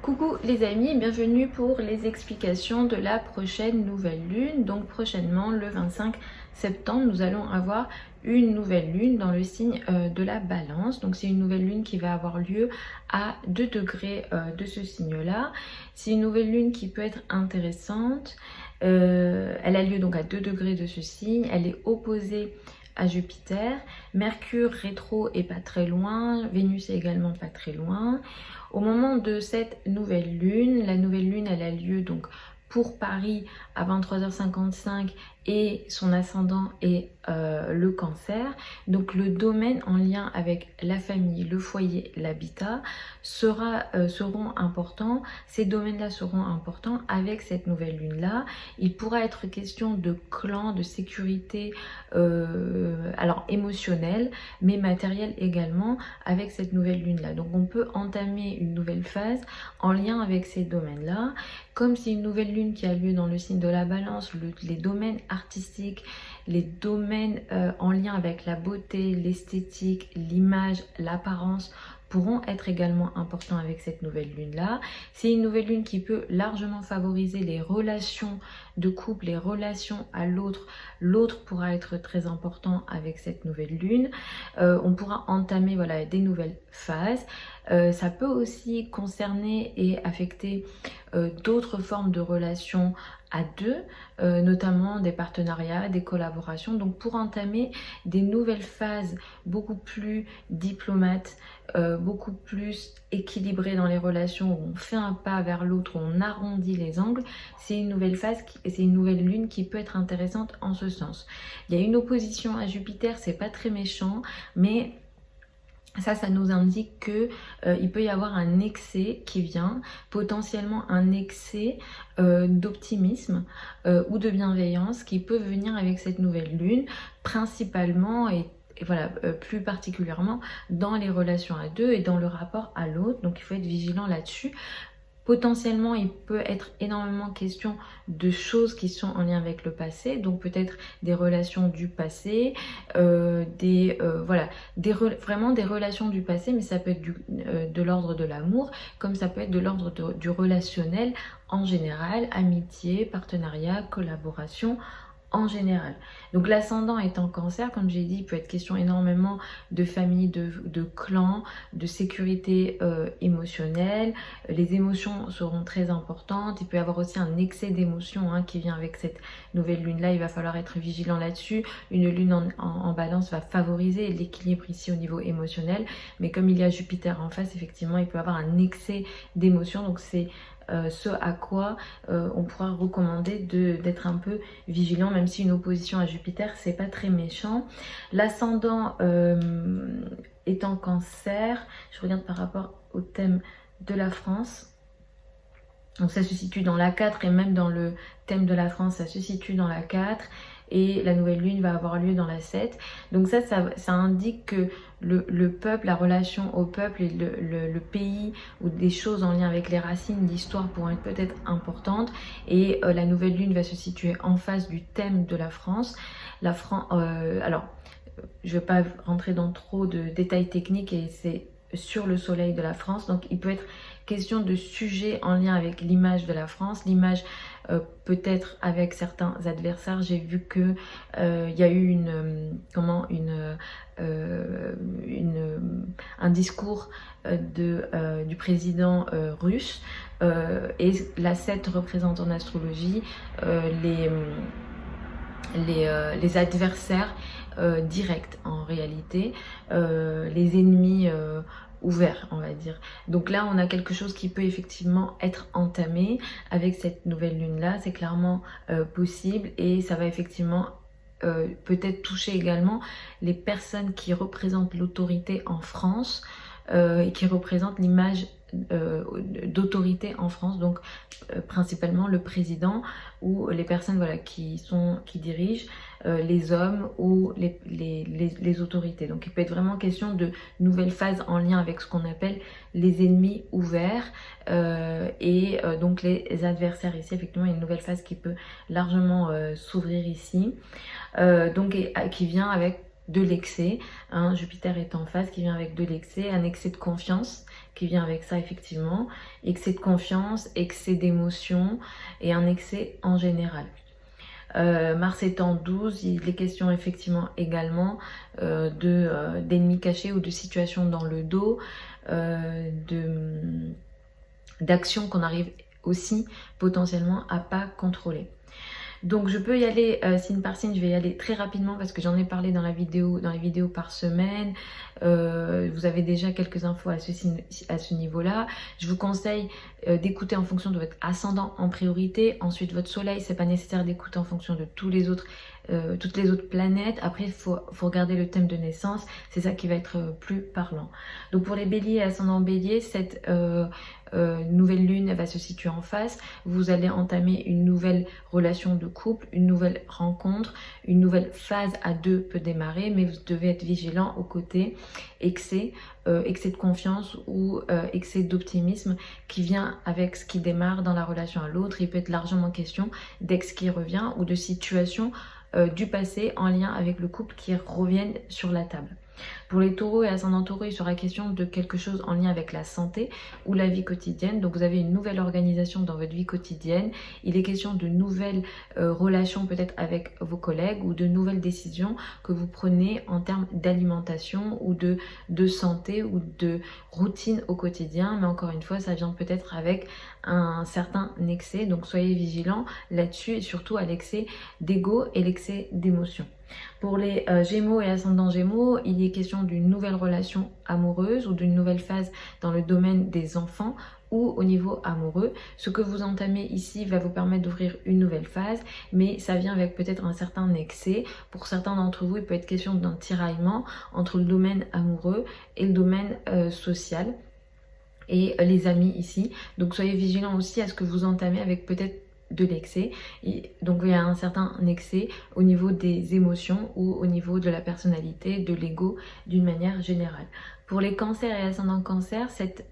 Coucou les amis, bienvenue pour les explications de la prochaine nouvelle lune. Donc prochainement, le 25 septembre, nous allons avoir une nouvelle lune dans le signe de la Balance. Donc c'est une nouvelle lune qui va avoir lieu à 2 degrés de ce signe-là. C'est une nouvelle lune qui peut être intéressante. Elle a lieu donc à 2 degrés de ce signe. Elle est opposée à Jupiter. Mercure rétro est pas très loin, Vénus est également pas très loin. Au moment de cette nouvelle lune, la nouvelle lune elle a lieu donc pour Paris à 23h55 et son ascendant est le Cancer. Donc le domaine en lien avec la famille, le foyer, l'habitat seront importants. Ces domaines-là seront importants avec cette nouvelle lune-là. Il pourra être question de clan, de sécurité, alors émotionnelle, mais matérielle également avec cette nouvelle lune-là. Donc on peut entamer une nouvelle phase en lien avec ces domaines-là. Comme c'est une nouvelle lune qui a lieu dans le signe de la Balance, les domaines artistiques, les domaines en lien avec la beauté, l'esthétique, l'image, l'apparence pourront être également importants avec cette nouvelle lune là. C'est une nouvelle lune qui peut largement favoriser les relations de couple, les relations à l'autre. L'autre pourra être très important avec cette nouvelle lune. On pourra entamer voilà, des nouvelles phases. Ça peut aussi concerner et affecter d'autres formes de relations à deux, notamment des partenariats, des collaborations. Donc pour entamer des nouvelles phases beaucoup plus diplomates, beaucoup plus équilibrées dans les relations, où on fait un pas vers l'autre, où on arrondit les angles, c'est une nouvelle phase, c'est une nouvelle lune qui peut être intéressante en ce sens. Il y a une opposition à Jupiter, c'est pas très méchant, mais ça nous indique que il peut y avoir un excès qui vient, potentiellement un excès d'optimisme ou de bienveillance qui peut venir avec cette nouvelle lune, principalement et voilà, plus particulièrement dans les relations à deux et dans le rapport à l'autre. Donc il faut être vigilant là-dessus. Potentiellement, il peut être énormément question de choses qui sont en lien avec le passé, donc peut-être des relations du passé, voilà, vraiment des relations du passé, mais ça peut être de l'ordre de l'amour, comme ça peut être de l'ordre du relationnel en général, amitié, partenariat, collaboration en général. Donc l'ascendant est en Cancer, comme j'ai dit, il peut être question énormément de famille, de clan, de sécurité émotionnelle. Les émotions seront très importantes. Il peut y avoir aussi un excès d'émotions qui vient avec cette nouvelle lune là. Il va falloir être vigilant là-dessus. Une lune en Balance va favoriser l'équilibre ici au niveau émotionnel, mais comme il y a Jupiter en face, effectivement il peut y avoir un excès d'émotions. Donc c'est ce à quoi on pourra recommander d'être un peu vigilant, même si une opposition à Jupiter c'est pas très méchant. L'ascendant est en Cancer. Je regarde par rapport au thème de la France. Donc ça se situe dans la 4 et même dans le thème de la France ça se situe dans la 4 et la nouvelle lune va avoir lieu dans la 7. Donc ça indique que le peuple, la relation au peuple et le pays ou des choses en lien avec les racines, l'histoire pourront être peut-être importantes. Et la nouvelle lune va se situer en face du thème de la France. Alors, je ne vais pas rentrer dans trop de détails techniques et c'est sur le soleil de la France. Donc il peut être question de sujets en lien avec l'image de la France, l'image peut-être avec certains adversaires. J'ai vu que il y a eu un discours du président russe et la 7 représente en astrologie les adversaires directs en réalité, les ennemis ouverts on va dire. Donc là on a quelque chose qui peut effectivement être entamé avec cette nouvelle lune là, c'est clairement possible et ça va effectivement peut-être toucher également les personnes qui représentent l'autorité en France et qui représentent l'image d'autorité en France, donc principalement le président ou les personnes voilà, qui dirigent les hommes ou les autorités. Donc il peut être vraiment question de nouvelles phases en lien avec ce qu'on appelle les ennemis ouverts donc les adversaires ici. Effectivement il y a une nouvelle phase qui peut largement s'ouvrir ici, donc qui vient avec de l'excès, hein, Jupiter est en phase, qui vient avec de l'excès, un excès de confiance qui vient avec ça effectivement, excès de confiance, excès d'émotion et un excès en général. Mars étant 12, il est question effectivement également d'ennemis cachés ou de situations dans le dos, d'actions qu'on arrive aussi potentiellement à pas contrôler. Donc je peux y aller signe par signe, je vais y aller très rapidement parce que j'en ai parlé dans les vidéos par semaine. Vous avez déjà quelques infos à ce niveau-là. Je vous conseille d'écouter en fonction de votre ascendant en priorité. Ensuite votre soleil, c'est pas nécessaire d'écouter en fonction de toutes les autres planètes. Après il faut regarder le thème de naissance, c'est ça qui va être plus parlant. Donc pour les béliers et ascendant bélier, cette nouvelle lune, elle va se situer en face. Vous allez entamer une nouvelle relation de couple, une nouvelle rencontre, une nouvelle phase à deux peut démarrer, mais vous devez être vigilant au côté excès de confiance ou excès d'optimisme qui vient avec ce qui démarre dans la relation à l'autre. Il peut être largement question d'ex qui revient ou de situations du passé en lien avec le couple qui reviennent sur la table. Pour les taureaux et ascendants taureaux, il sera question de quelque chose en lien avec la santé ou la vie quotidienne. Donc vous avez une nouvelle organisation dans votre vie quotidienne. Il est question de nouvelles relations peut-être avec vos collègues ou de nouvelles décisions que vous prenez en termes d'alimentation ou de santé ou de routine au quotidien. Mais encore une fois, ça vient peut-être avec un certain excès. Donc soyez vigilants là-dessus et surtout à l'excès d'ego et l'excès d'émotion. Pour les Gémeaux et ascendants Gémeaux, il est question d'une nouvelle relation amoureuse ou d'une nouvelle phase dans le domaine des enfants ou au niveau amoureux. Ce que vous entamez ici va vous permettre d'ouvrir une nouvelle phase, mais ça vient avec peut-être un certain excès. Pour certains d'entre vous, il peut être question d'un tiraillement entre le domaine amoureux et le domaine social et les amis ici. Donc soyez vigilants aussi à ce que vous entamez avec peut-être de l'excès. Donc il y a un certain excès au niveau des émotions ou au niveau de la personnalité, de l'ego d'une manière générale. Pour les cancers et ascendants cancer, cette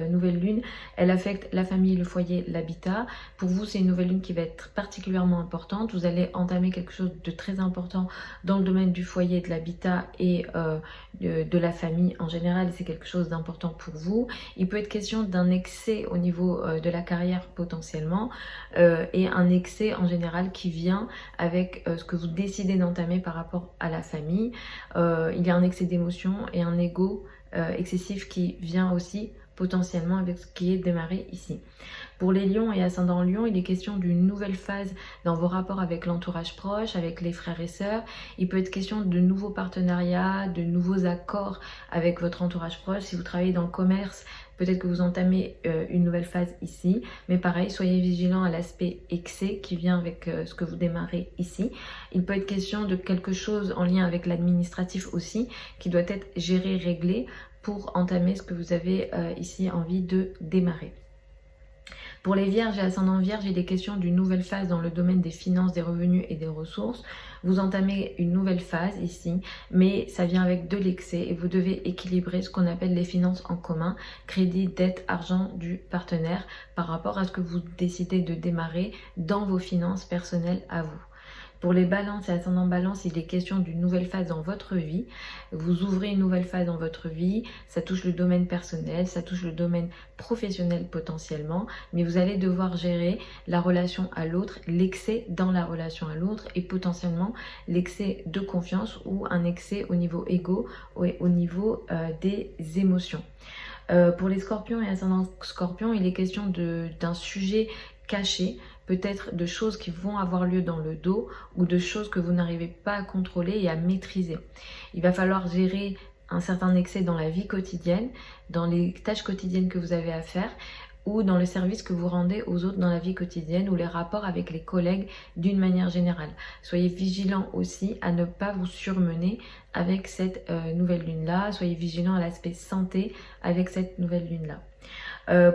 nouvelle lune, elle affecte la famille, le foyer, l'habitat. Pour vous, c'est une nouvelle lune qui va être particulièrement importante. Vous allez entamer quelque chose de très important dans le domaine du foyer, de l'habitat et de la famille en général. C'est quelque chose d'important pour vous. Il peut être question d'un excès au niveau de la carrière potentiellement et un excès en général qui vient avec ce que vous décidez d'entamer par rapport à la famille. Il y a un excès d'émotion et un ego excessif qui vient aussi potentiellement avec ce qui est démarré ici. Pour les lions et ascendants lions, il est question d'une nouvelle phase dans vos rapports avec l'entourage proche, avec les frères et sœurs. Il peut être question de nouveaux partenariats, de nouveaux accords avec votre entourage proche. Si vous travaillez dans le commerce, peut-être que vous entamez une nouvelle phase ici. Mais pareil, soyez vigilants à l'aspect excès qui vient avec ce que vous démarrez ici. Il peut être question de quelque chose en lien avec l'administratif aussi, qui doit être géré, réglé pour entamer ce que vous avez ici envie de démarrer. Pour les vierges et ascendants vierges, il est question d'une nouvelle phase dans le domaine des finances, des revenus et des ressources. Vous entamez une nouvelle phase ici, mais ça vient avec de l'excès et vous devez équilibrer ce qu'on appelle les finances en commun, crédit, dette, argent du partenaire par rapport à ce que vous décidez de démarrer dans vos finances personnelles à vous. Pour les balances et ascendants balance, il est question d'une nouvelle phase dans votre vie. Vous ouvrez une nouvelle phase dans votre vie. Ça touche le domaine personnel, ça touche le domaine professionnel potentiellement. Mais vous allez devoir gérer la relation à l'autre, l'excès dans la relation à l'autre et potentiellement l'excès de confiance ou un excès au niveau égo ou au niveau des émotions. Pour les scorpions et ascendants scorpions, il est question d'un sujet caché, peut-être de choses qui vont avoir lieu dans le dos ou de choses que vous n'arrivez pas à contrôler et à maîtriser. Il va falloir gérer un certain excès dans la vie quotidienne, dans les tâches quotidiennes que vous avez à faire ou dans le service que vous rendez aux autres dans la vie quotidienne ou les rapports avec les collègues d'une manière générale. Soyez vigilants aussi à ne pas vous surmener avec cette nouvelle lune-là. Soyez vigilants à l'aspect santé avec cette nouvelle lune-là.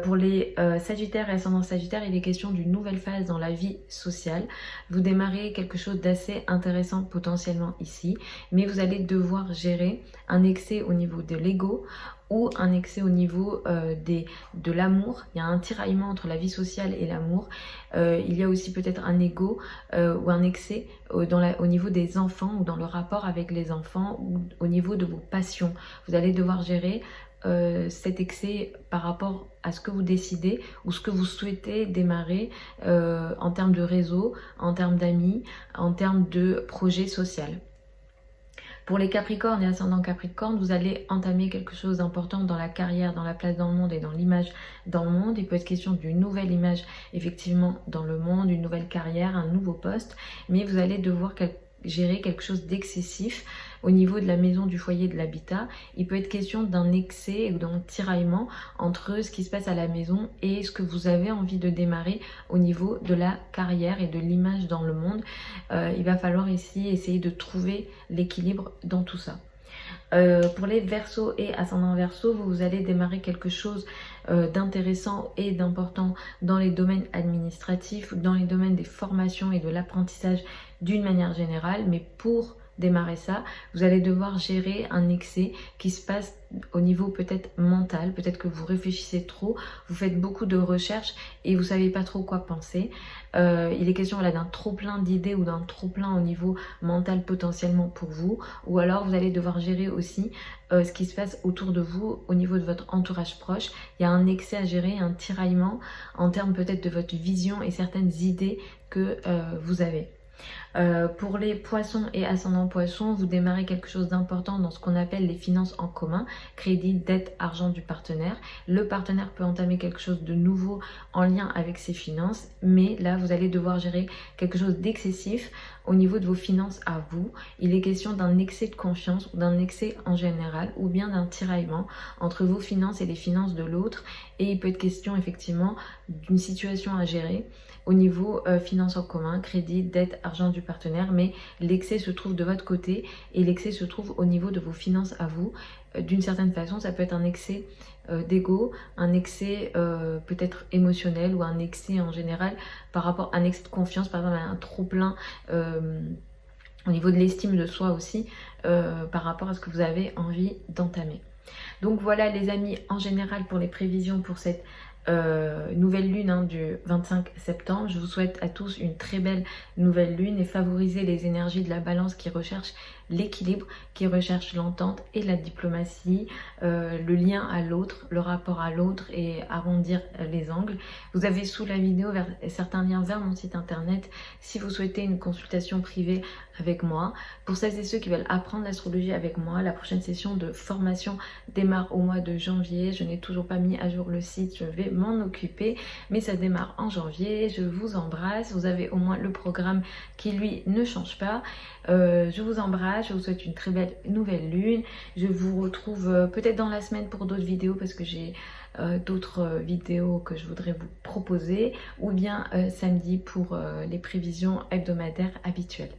Pour les Sagittaires et ascendant Sagittaire, il est question d'une nouvelle phase dans la vie sociale. Vous démarrez quelque chose d'assez intéressant potentiellement ici, mais vous allez devoir gérer un excès au niveau de l'ego ou un excès au niveau de l'amour. Il y a un tiraillement entre la vie sociale et l'amour. Il y a aussi peut-être un ego ou un excès au niveau des enfants ou dans le rapport avec les enfants ou au niveau de vos passions. Vous allez devoir gérer cet excès par rapport à ce que vous décidez ou ce que vous souhaitez démarrer en termes de réseau, en termes d'amis, en termes de projet social. Pour les Capricornes et ascendant Capricorne, vous allez entamer quelque chose d'important dans la carrière, dans la place dans le monde et dans l'image dans le monde. Il peut être question d'une nouvelle image effectivement dans le monde, une nouvelle carrière, un nouveau poste, mais vous allez devoir gérer quelque chose d'excessif au niveau de la maison, du foyer, de l'habitat. Il peut être question d'un excès ou d'un tiraillement entre ce qui se passe à la maison et ce que vous avez envie de démarrer au niveau de la carrière et de l'image dans le monde. Il va falloir ici essayer de trouver l'équilibre dans tout ça. Pour les Verseaux et ascendant Verseau, vous allez démarrer quelque chose d'intéressant et d'important dans les domaines administratifs, dans les domaines des formations et de l'apprentissage d'une manière générale, mais pour démarrer ça, vous allez devoir gérer un excès qui se passe au niveau peut-être mental, peut-être que vous réfléchissez trop, vous faites beaucoup de recherches et vous savez pas trop quoi penser. Il est question d'un trop plein d'idées ou d'un trop plein au niveau mental potentiellement pour vous, ou alors vous allez devoir gérer aussi ce qui se passe autour de vous au niveau de votre entourage proche. Il y a un excès à gérer, un tiraillement en termes peut-être de votre vision et certaines idées que vous avez. Pour les poissons et ascendants poissons, vous démarrez quelque chose d'important dans ce qu'on appelle les finances en commun, crédit, dette, argent du partenaire. Le partenaire peut entamer quelque chose de nouveau en lien avec ses finances, mais là vous allez devoir gérer quelque chose d'excessif au niveau de vos finances à vous. Il est question d'un excès de confiance ou d'un excès en général ou bien d'un tiraillement entre vos finances et les finances de l'autre, et il peut être question effectivement d'une situation à gérer au niveau finances en commun, crédit, dette, argent du partenaire, mais l'excès se trouve de votre côté et l'excès se trouve au niveau de vos finances à vous. D'une certaine façon, ça peut être un excès d'ego, un excès peut-être émotionnel ou un excès en général par rapport à un excès de confiance, par exemple à un trop plein au niveau de l'estime de soi aussi par rapport à ce que vous avez envie d'entamer. Donc voilà les amis, en général pour les prévisions pour cette nouvelle lune du 25 septembre. Je vous souhaite à tous une très belle nouvelle lune et favoriser les énergies de la balance qui recherchent l'équilibre, qui recherchent l'entente et la diplomatie, le lien à l'autre, le rapport à l'autre et arrondir les angles. Vous avez sous la vidéo certains liens vers mon site internet si vous souhaitez une consultation privée avec moi. Pour celles et ceux qui veulent apprendre l'astrologie avec moi, la prochaine session de formation démarre au mois de janvier. Je n'ai toujours pas mis à jour le site, je vais m'en occuper, mais ça démarre en janvier. Je vous embrasse, vous avez au moins le programme qui lui ne change pas. Je vous embrasse, je vous souhaite une très belle nouvelle lune. Je vous retrouve peut-être dans la semaine pour d'autres vidéos parce que j'ai d'autres vidéos que je voudrais vous proposer, ou bien samedi pour les prévisions hebdomadaires habituelles.